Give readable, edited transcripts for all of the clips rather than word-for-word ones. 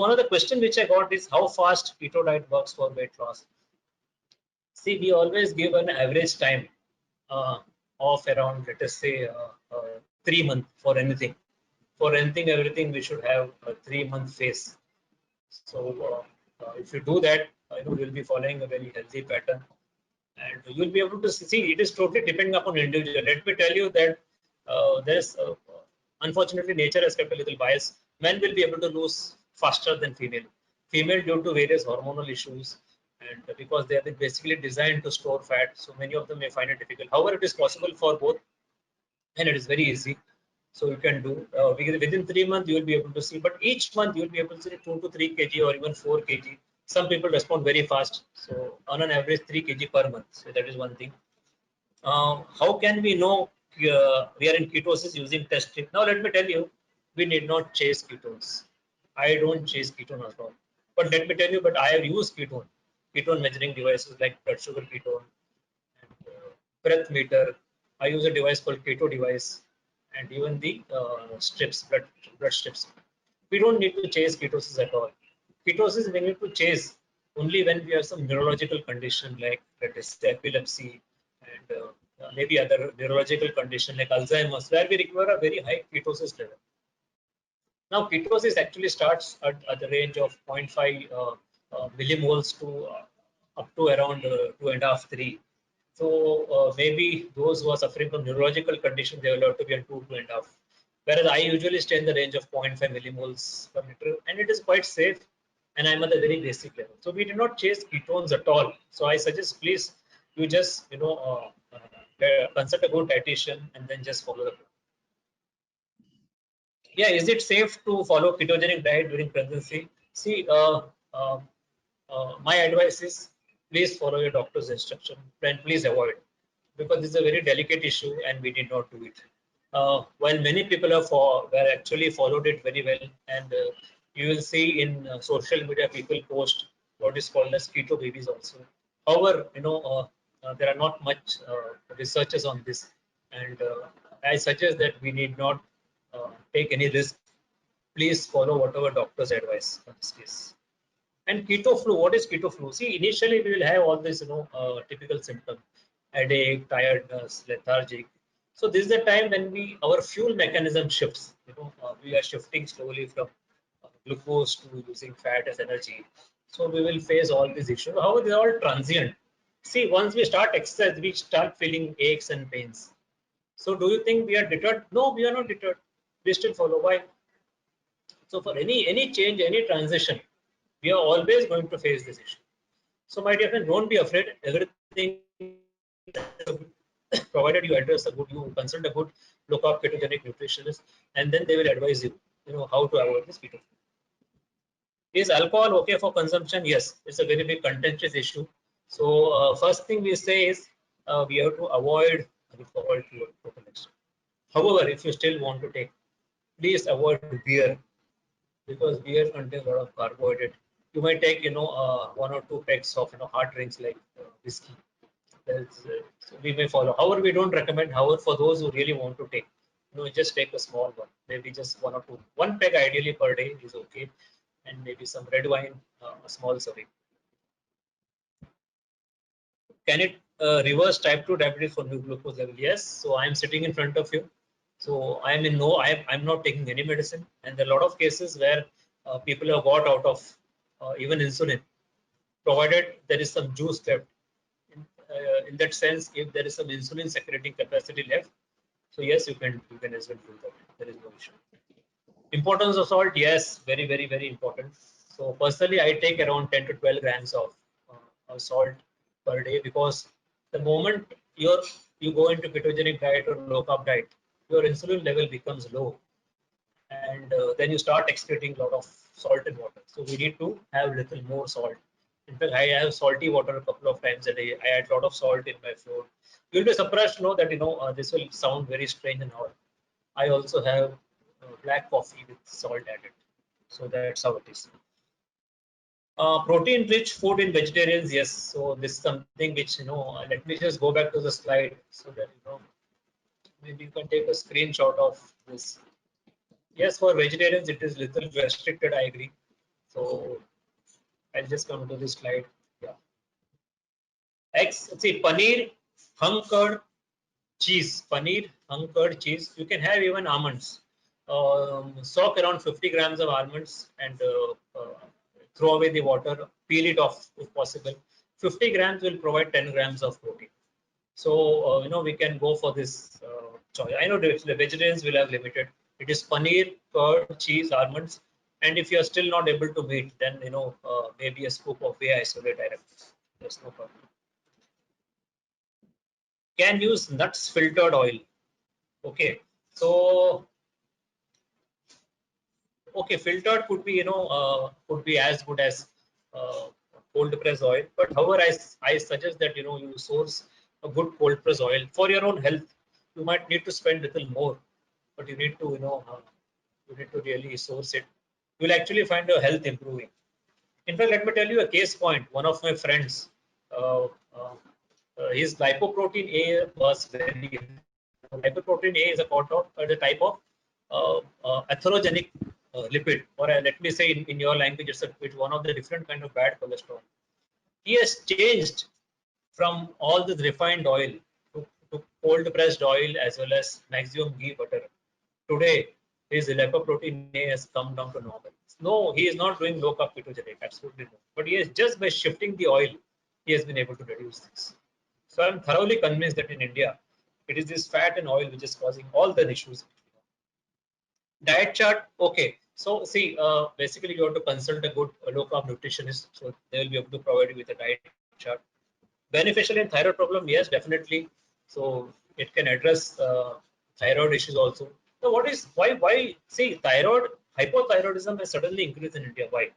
one of the question which I got is how fast keto diet works for weight loss. See, we always give an average time of around, let us say, 3 months for anything. For anything, everything, we should have a 3 month phase. So if you do that, you'll be following a very healthy pattern, and you'll be able to see. It is totally depending upon individual. Let me tell you that there's unfortunately nature has kept a little bias. Men will be able to lose faster than female. Female due to various hormonal issues, and because they have been basically designed to store fat, so many of them may find it difficult. However, it is possible for both, and it is very easy. So you can do within 3 months you will be able to see, but each month you will be able to see 2 to 3 kg or even 4 kg. Some people respond very fast, so on an average 3 kg per month. So that is one thing. How can we know we are in ketosis using test strip? Now let me tell you, we need not chase ketones. I don't chase ketone at all. But let me tell you, but I have used ketone measuring devices like blood sugar ketone and breath meter. I use a device called Keto device, and even the blood strips. We don't need to chase ketosis at all. Ketosis we need to chase only when we have some neurological condition like, let us say, epilepsy, and maybe other neurological condition like Alzheimer's, where we require a very high ketosis level. Now, ketosis actually starts at the range of 0.5 millimoles to up to around 2.5, 3. So maybe those who are suffering from neurological condition, they will have to be at 2, 2.5. Whereas I usually stay in the range of 0.5 millimoles per liter, and it is quite safe. And I'm at the very basic level. So we do not chase ketones at all. So I suggest, please, you just consult a good dietitian and then just follow the plan. Yeah, is it safe to follow ketogenic diet during pregnancy? See, my advice is please follow your doctor's instruction and please avoid, because this is a very delicate issue and we did not do it. While many people have were actually followed it very well, and you will see in social media people post what is called as keto babies also. However, there are not much researches on this, and I suggest that we need not take any risk. Please follow whatever doctor's advice on this case. And keto flu, what is keto flu? See, initially we will have all this, typical symptom, headache, tiredness, lethargic. So this is the time when our fuel mechanism shifts. We are shifting slowly from glucose to using fat as energy. So we will face all these issues. However, they are all transient. See, once we start exercise, we start feeling aches and pains. So do you think we are deterred? No, we are not deterred. We still follow. Why? So for any change, any transition, we are always going to face this issue. So my dear friend, don't be afraid. Everything provided you address a good, you consult a good low-carb ketogenic nutritionist, and then they will advise you, how to avoid this keto. Is alcohol okay for consumption? Yes, it's a very big contentious issue. So first thing we say is we have to avoid alcohol to a total extent. However, if you still want to take, please avoid beer, because beer contains a lot of carbohydrate. You might take, 1 or 2 packs of, hard drinks like whiskey. So we may follow. However, we don't recommend. However, for those who really want to take, just take a small one, maybe just 1 or 2. 1 pack ideally per day is okay, and maybe some red wine, a small serving. Can it reverse type 2 diabetes for new glucose level? Yes. So I am sitting in front of you. So I am in I'm not taking any medicine, and there are a lot of cases where people have got out of even insulin, provided there is some juice left. In that sense, if there is some insulin secreting capacity left, so yes, you can as well do that. There is no issue. Importance of salt, yes, very, very, very important. So personally, I take around 10 to 12 grams of salt per day, because the moment you go into ketogenic diet or low carb diet, your insulin level becomes low, and then you start excreting a lot of salt in water. So we need to have little more salt. In fact, I have salty water a couple of times a day. I add a lot of salt in my food. You'll be surprised to know that this will sound very strange and all. I also have black coffee with salt added. So that's how it is. Protein-rich food in vegetarians, yes. So this is something which let me just go back to the slide so that maybe you can take a screenshot of this. Yes, for vegetarians it is little restricted. I agree. So I'll just come to this slide. Yeah. Eggs, see, paneer, hung curd, cheese, paneer, hung curd, cheese. You can have even almonds. Soak around 50 grams of almonds and throw away the water, peel it off if possible. 50 grams will provide 10 grams of protein. So, we can go for this choice. I know the vegetarians will have limited. It is paneer, curd, cheese, almonds. And if you are still not able to meet, then, maybe a scoop of whey isolate direct. There's no problem. Can use nuts filtered oil. Okay. So, okay, filtered could be, could be as good as uh, cold press oil. But however, I suggest that, you source a good cold press oil for your own health. You might need to spend a little more, but you need to, you need to really source it. You will actually find your health improving. In fact, let me tell you a case point. One of my friends, uh, uh, his lipoprotein A was very high. Lipoprotein A is the type of atherogenic lipid, or let me say in your language, it's one of the different kind of bad cholesterol. He has changed from all this refined oil to cold pressed oil as well as maximum ghee butter. Today, his lipoprotein A has come down to normal. No, he is not doing low carb ketogenic, absolutely no. But he has just by shifting the oil, he has been able to reduce this. So I'm thoroughly convinced that in India, it is this fat and oil which is causing all the issues. Diet chart, okay. So see, basically you have to consult a good low carb nutritionist, so they will be able to provide you with a diet chart. Beneficial in thyroid problem, yes, definitely. So it can address thyroid issues also. So what is why? See, hypothyroidism has suddenly increased in India. Why?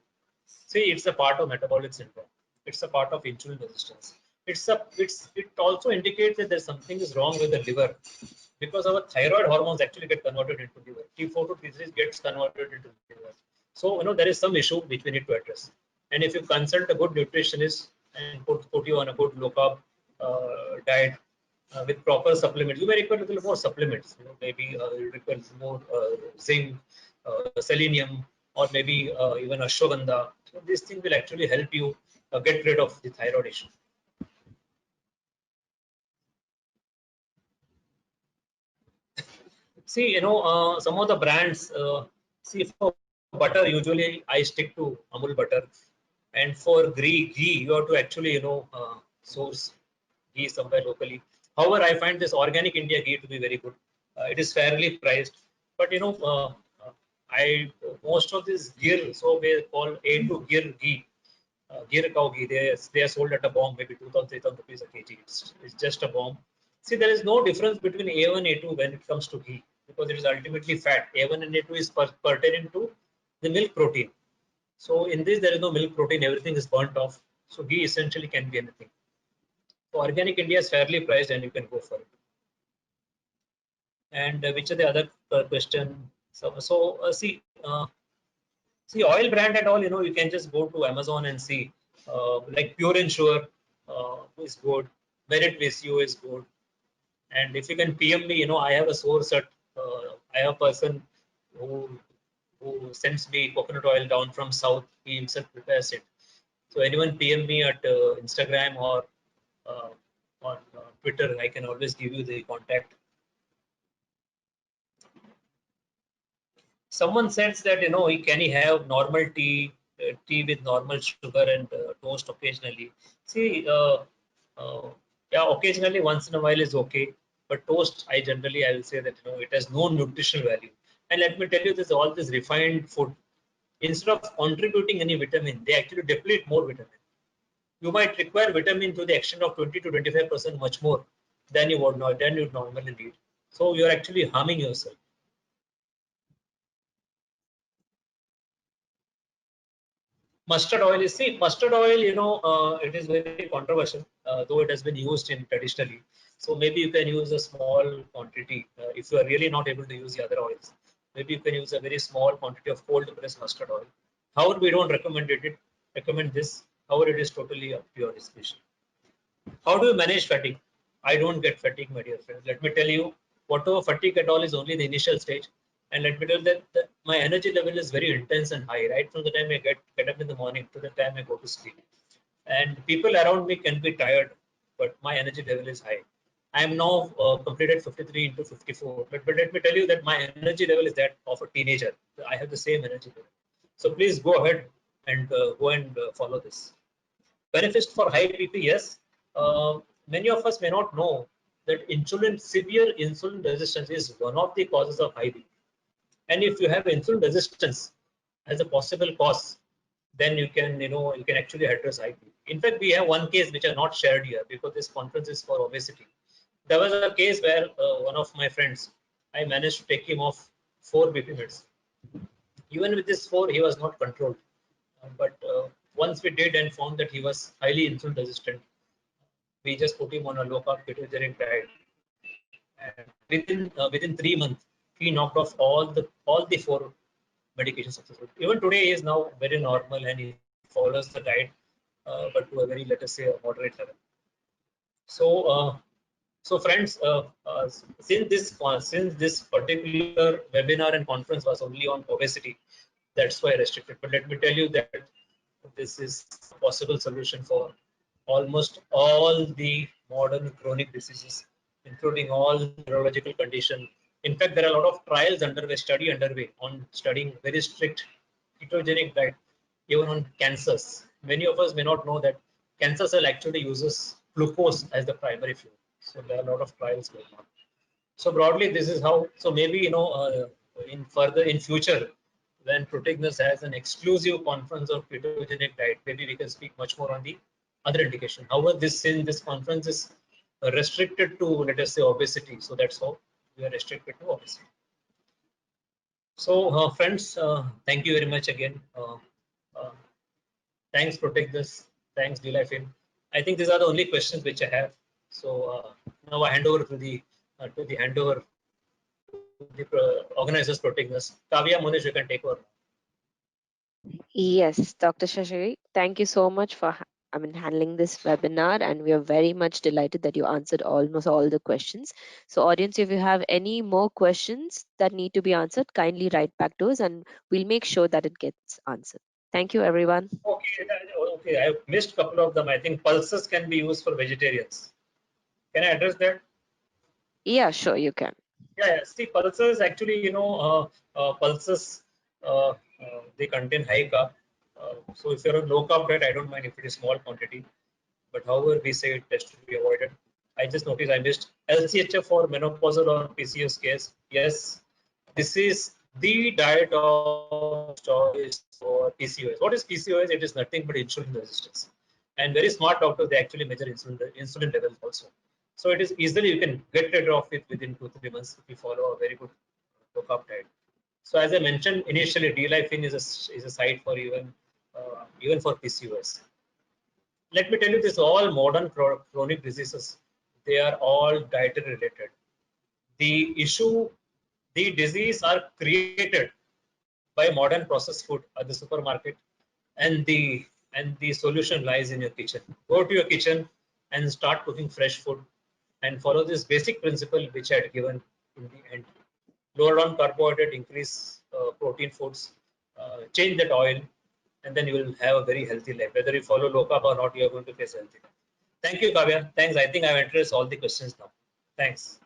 See, it's a part of metabolic syndrome. It's a part of insulin resistance. It also indicates that there's something is wrong with the liver because our thyroid hormones actually get converted into liver. T4 to T3 gets converted into liver. So there is some issue which we need to address. And if you consult a good nutritionist and put you on a good low carb diet with proper supplements, you may require a little more supplements. Maybe you require more zinc, selenium, or maybe even ashwagandha. So this thing will actually help you get rid of the thyroid issue. See, some of the brands. See, for butter, usually I stick to Amul butter, and for ghee, you have to actually, source ghee somewhere locally. However, I find this organic India ghee to be very good. It is fairly priced, but I most of this ghee, so we call A to ghee, Gir cow ghee. They are sold at a bomb, maybe 2,000, 3,000 rupees a kg. It's just a bomb. See, there is no difference between A1 A2 when it comes to ghee because it is ultimately fat. A1 and A2 is pertaining to the milk protein. So in this, there is no milk protein. Everything is burnt off. So ghee essentially can be anything. So organic India is fairly priced, and you can go for it. And which are the other question? See, oil brand and all, you can just go to Amazon and see, like Pure and Sure is good, Merit with you is good. And if you can PM me, I have a source I have a person who sends me coconut oil down from south. He himself prepares it. So anyone PM me at Instagram or uh, on Twitter, I can always give you the contact. Someone says that can he have normal tea with normal sugar and toast occasionally. See, yeah, occasionally once in a while is okay, but toast I will say that it has no nutritional value. And let me tell you this, all this refined food, instead of contributing any vitamin, they actually deplete more vitamin. You might require vitamin to the extent of 20 to 25% much more than you normally need. So you're actually harming yourself. Mustard oil is, see, mustard oil, it is very controversial, though it has been used in traditionally. So maybe you can use a small quantity if you are really not able to use the other oils. Maybe you can use a very small quantity of cold pressed mustard oil. However, we don't recommend this. However, it is totally up to your discretion. How do you manage fatigue? I don't get fatigue, my dear friends. Let me tell you, whatever fatigue at all is only the initial stage. And let me tell you that my energy level is very intense and high, right from the time I get up in the morning to the time I go to sleep. And people around me can be tired, but my energy level is high. I am now completed 53 into 54, but let me tell you that my energy level is that of a teenager. I have the same energy level. So please go ahead and go and follow this. Benefits for high BP, yes. Many of us may not know that severe insulin resistance is one of the causes of high BP. And if you have insulin resistance as a possible cause, then you can actually address high BP. In fact, we have one case which I not shared here because this conference is for obesity. There was a case where one of my friends, I managed to take him off 4 BP meds. Even with this 4, he was not controlled. But once we did and found that he was highly insulin resistant, we just put him on a low carb ketogenic diet, and within 3 months, he knocked off all the 4 medications successfully. Even today, he is now very normal and he follows the diet, but to a very, let us say, a moderate level. So, so friends, since this particular webinar and conference was only on obesity, that's why I restricted. But let me tell you that this is a possible solution for almost all the modern chronic diseases, including all the neurological conditions. In fact, there are a lot of study underway on studying very strict ketogenic diet, even on cancers. Many of us may not know that cancer cell actually uses glucose as the primary fuel. So there are a lot of trials going on. So broadly, this is how. So maybe in future, when Protignes has an exclusive conference of ketogenic diet, maybe we can speak much more on the other indication. However, this conference is restricted to, let us say, obesity. So that's how we are restricted to obesity. So friends, thank you very much again. Uh, Thanks, Protignes. Thanks, Dlife. I think these are the only questions which I have. So now I hand over to the organizers, Protignes. Kavya, Monish, you can take over. Yes, Dr. Shashiri, thank you so much for handling this webinar, and we are very much delighted that you answered almost all the questions. So, audience, if you have any more questions that need to be answered, kindly write back to us, and we'll make sure that it gets answered. Thank you, everyone. Okay, I missed a couple of them. I think pulses can be used for vegetarians. Can I address that? Yeah, sure, you can. Yeah. See, pulses actually, pulses they contain high carb. So if you're on low carb diet, I don't mind if it is small quantity. But however, we say it has to be avoided. I just noticed I missed LCHF for menopausal or PCOS case. Yes, this is the diet of choice for PCOS. What is PCOS? It is nothing but insulin resistance. And very smart doctors, they actually measure insulin levels also. So it is easily you can get rid of it within 2-3 months if you follow a very good low carb diet. So as I mentioned initially, Dlife is a site for even for PCOS. Let me tell you this: all modern chronic diseases, they are all dietary related. The issue, the disease are created by modern processed food at the supermarket, and the solution lies in your kitchen. Go to your kitchen and start cooking fresh food, and follow this basic principle which I had given in the end. Lower down carbohydrate, increase protein foods, change that oil, and then you will have a very healthy life. Whether you follow low carb or not, you are going to face healthy life. Thank you, Kavya. Thanks. I think I've addressed all the questions now. Thanks.